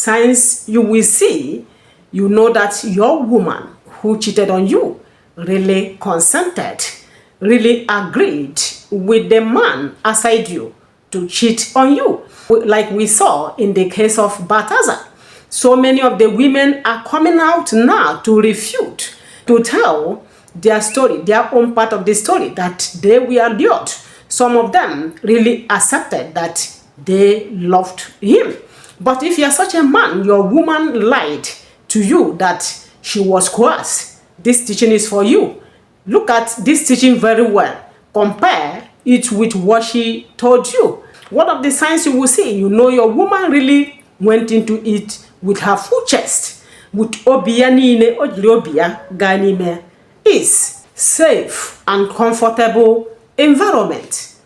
signs you will see, you know that your woman who cheated on you really consented, really agreed with the man aside you to cheat on you. Like we saw in the case of Balthazar. So many of the women are coming out now to refute, to tell their story, their own part of the story, that they were lured. Some of them really accepted that they loved him. But if you're such a man, your woman lied to you that she was coerced, this teaching is for you. Look at this teaching very well. Compare it with what she told you. One of the signs you will see, you know your woman really went into it with her full chest. With obianine ojlobia ganime is safe and comfortable environment.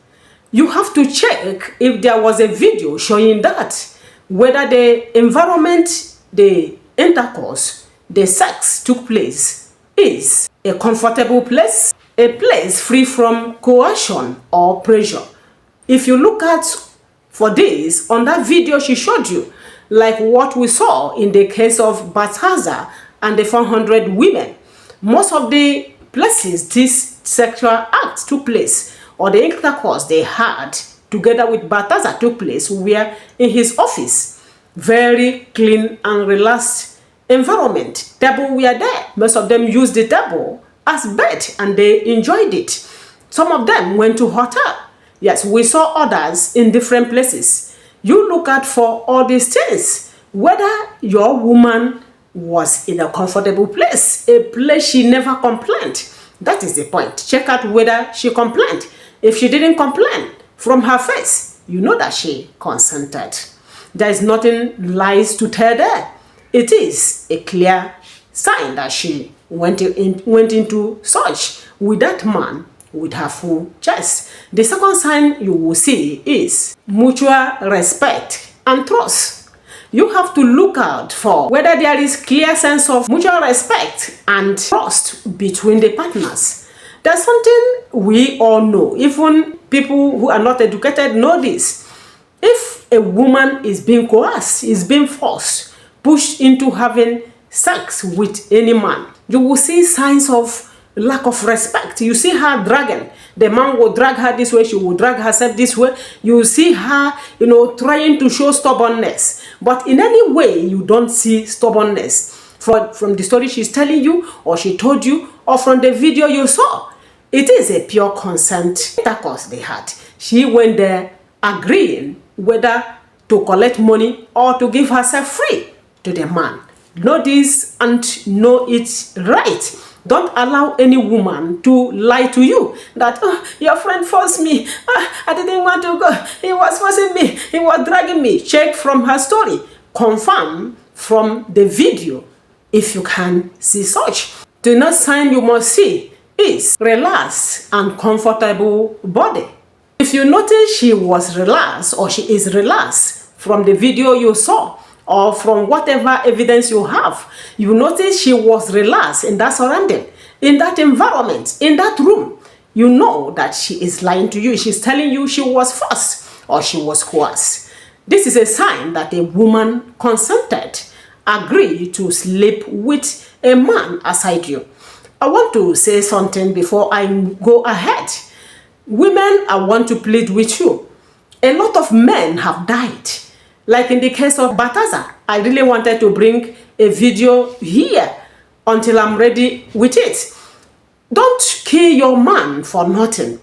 You have to check if there was a video showing that, whether the environment, the intercourse, the sex took place is a comfortable place, a place free from coercion or pressure. If you look at for this on that video she showed you, like what we saw in the case of Balthazar and the 400 women, most of the places this sexual act took place or the intercourse they had together with Balthazar took place were in his office. Very clean and relaxed environment. Table were there. Most of them used the table as bed and they enjoyed it. Some of them went to hotel. Yes, we saw others in different places. You look at for all these things, whether your woman was in a comfortable place, a place she never complained. That is the point. Check out whether she complained. If she didn't complain from her face, you know that she consented. There is nothing lies to tell there. It is a clear sign that she went into such with that man with her full chest. The second sign you will see is mutual respect and trust. You have to look out for whether there is clear sense of mutual respect and trust between the partners. There's something we all know, even people who are not educated know this. If a woman is being coerced, is being forced, pushed into having sex with any man, you will see signs of lack of respect. You see her dragging. The man will drag her this way, she will drag herself this way. You see her, trying to show stubbornness. But in any way, you don't see stubbornness from the story she's telling you, or she told you, or from the video you saw. It is a pure consent intercourse they had. She went there agreeing whether to collect money or to give herself free to the man. Know this and know it right. Don't allow any woman to lie to you that, your friend forced me. I didn't want to go. He was forcing me. He was dragging me. Check from her story. Confirm from the video if you can see such. The next sign you must see is relaxed and comfortable body. If you notice she was relaxed or she is relaxed from the video you saw, or from whatever evidence you have, you notice she was relaxed in that surrounding, in that environment, in that room. You know that she is lying to you. She's telling you she was forced or she was coerced. This is a sign that a woman consented, agreed to sleep with a man aside you. I want to say something before I go ahead. Women, I want to plead with you. A lot of men have died. Like in the case of Balthazar, I really wanted to bring a video here until I'm ready with it. Don't kill your man for nothing.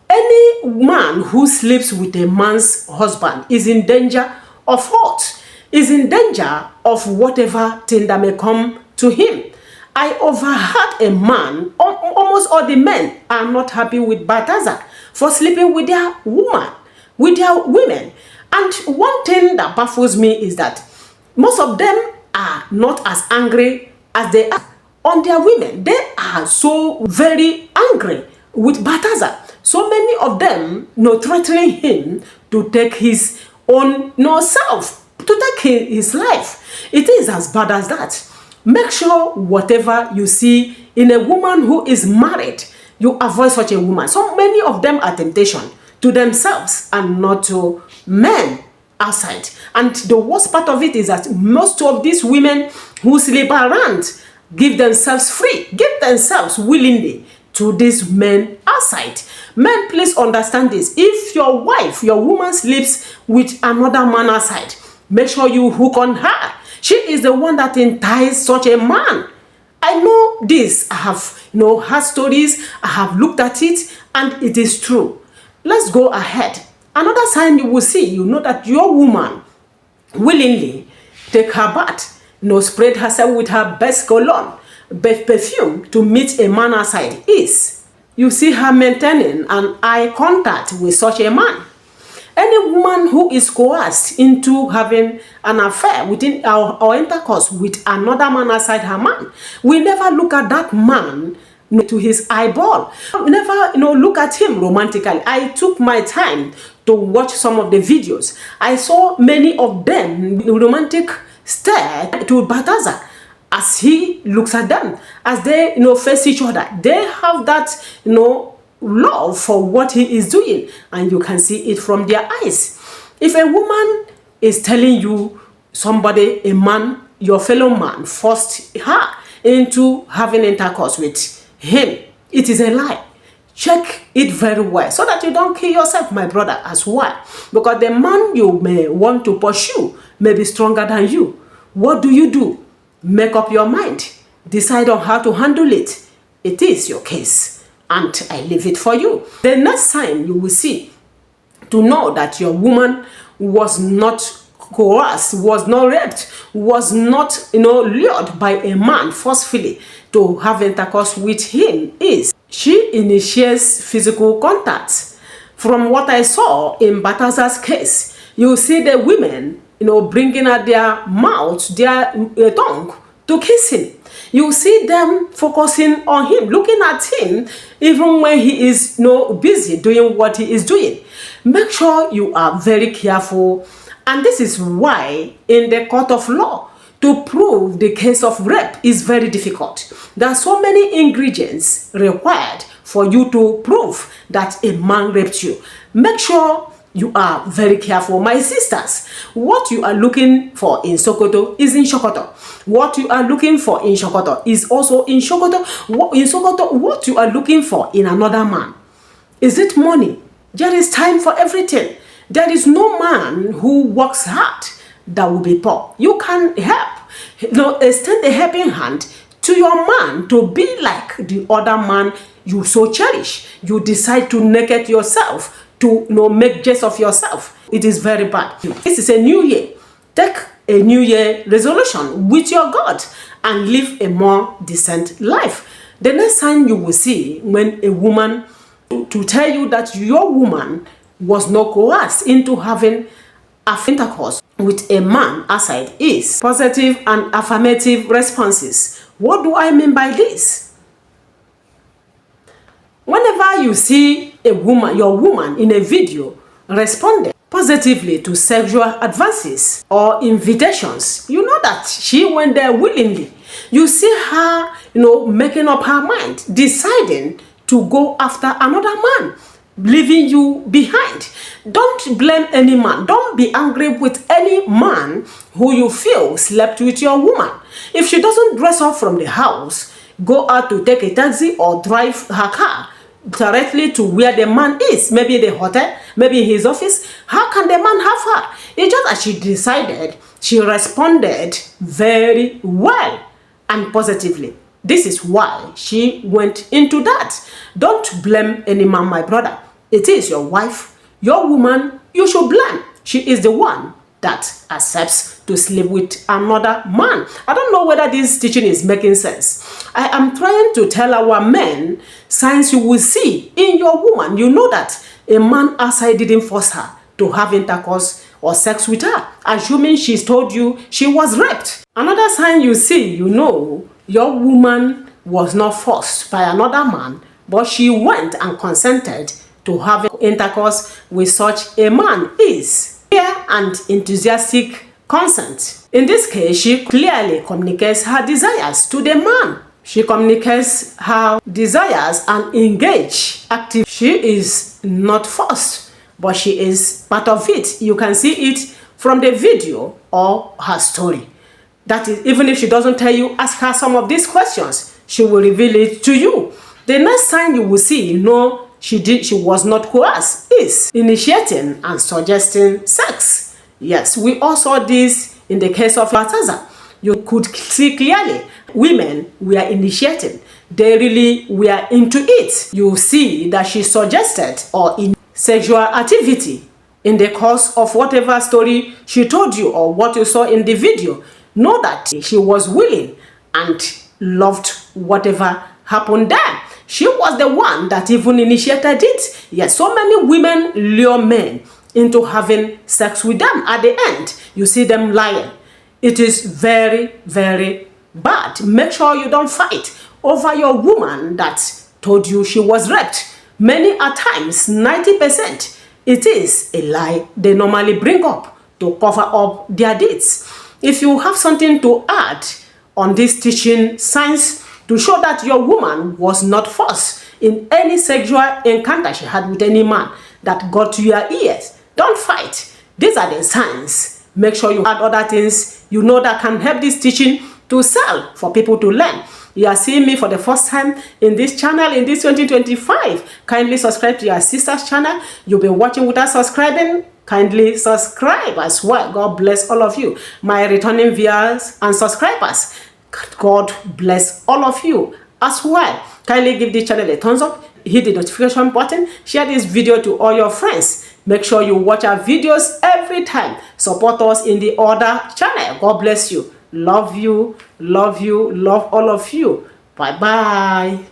Any man who sleeps with a man's husband is in danger of what? Is in danger of whatever thing that may come to him. I overheard a man, almost all the men are not happy with Balthazar for sleeping with their woman, with their women. And one thing that baffles me is that most of them are not as angry as they are on their women. They are so very angry with Balthazar. So many of them threatening him to take his own self, to take his life. It is as bad as that. Make sure whatever you see in a woman who is married, you avoid such a woman. So many of them are temptation to themselves and not to men. outside. And the worst part of it is that most of these women who sleep around give themselves free, give themselves willingly to these men outside. Men, please understand this. If your wife, your woman sleeps with another man outside, make sure you hook on her. She is the one that entices such a man. I know this. I have heard stories. I have looked at it, and it is true. Let's go ahead. Another sign you will see, that your woman willingly take her bath, spread herself with her best cologne, best perfume to meet a man outside is you see her maintaining an eye contact with such a man. Any woman who is coerced into having an affair within or intercourse with another man outside her man, we never look at that man to his eyeball. Never, look at him romantically. I took my time to watch some of the videos. I saw many of them romantic stare to Balthazar as he looks at them, as they face each other. They have that love for what he is doing, and you can see it from their eyes. If a woman is telling you somebody, a man, your fellow man, forced her into having intercourse with him, it is a lie. Check it very well so that you don't kill yourself, my brother, as well. Because the man you may want to pursue may be stronger than you. What do? Make up your mind. Decide on how to handle it. It is your case, and I leave it for you. The next sign you will see to know that your woman was not coerced, was not raped, was not lured by a man forcefully to have intercourse with him is she initiates physical contact. From what I saw in Balthazar's case, you see the women bringing out their mouth, their tongue to kiss him. You see them focusing on him, looking at him, even when he is busy doing what he is doing. Make sure you are very careful. And this is why in the court of law, to prove the case of rape is very difficult. There are so many ingredients required for you to prove that a man raped you. Make sure you are very careful, my sisters. What you are looking for in Sokoto is in Sokoto. What you are looking for in Sokoto is also in Sokoto. In Sokoto, what you are looking for in another man, is it money? There is time for everything. There is no man who works hard that will be poor. You can help, extend a helping hand to your man to be like the other man you so cherish. You decide to naked yourself, to make jest of yourself. It is very bad. This is a new year. Take a new year resolution with your God and live a more decent life. The next sign you will see when a woman to tell you that your woman was not coerced into having intercourse with a man outside is positive and affirmative responses. What do I mean by this? Whenever you see a woman, your woman in a video responding positively to sexual advances or invitations, you know that she went there willingly. You see her, making up her mind, deciding to go after another man, leaving you behind. Don't blame any man. Don't be angry with any man who you feel slept with your woman. If she doesn't dress up from the house, go out to take a taxi or drive her car directly to where the man is, maybe the hotel, maybe his office. How can the man have her? It's just as she decided, she responded very well and positively. This is why she went into that. Don't blame any man, my brother. It is your wife, your woman, you should blame. She is the one that accepts to sleep with another man. I don't know whether this teaching is making sense. I am trying to tell our men signs you will see in your woman. You know that a man outside didn't force her to have intercourse or sex with her, assuming she's told you she was raped. Another sign you see, your woman was not forced by another man, but she went and consented to have intercourse with such a man is clear and enthusiastic consent. In this case, she clearly communicates her desires to the man. She communicates her desires and engage active. She is not forced, but she is part of it. You can see it from the video or her story. That is, even if she doesn't tell you, ask her some of these questions. She will reveal it to you. The next sign you will see, she was not coerced, is initiating and suggesting sex. Yes, we all saw this in the case of Balthazar. You could see clearly women were initiating. They really were into it. You see that she suggested or in sexual activity in the course of whatever story she told you or what you saw in the video. Know that she was willing and loved whatever happened there. She was the one that even initiated it. Yes, so many women lure men into having sex with them. At the end, you see them lying. It is very, very bad. Make sure you don't fight over your woman that told you she was raped. Many a times, 90%, it is a lie they normally bring up to cover up their deeds. If you have something to add on this teaching signs to show that your woman was not forced in any sexual encounter she had with any man that got to your ears, don't fight. These are the signs. Make sure you add other things that can help this teaching to sell for people to learn. You are seeing me for the first time in this channel in this 2025. Kindly subscribe to your sister's channel. You've been watching without subscribing. Kindly subscribe as well. God bless all of you. My returning viewers and subscribers, God bless all of you as well. Kindly give this channel a thumbs up. Hit the notification button. Share this video to all your friends. Make sure you watch our videos every time. Support us in the other channel. God bless you. Love you, love you, love all of you. Bye-bye.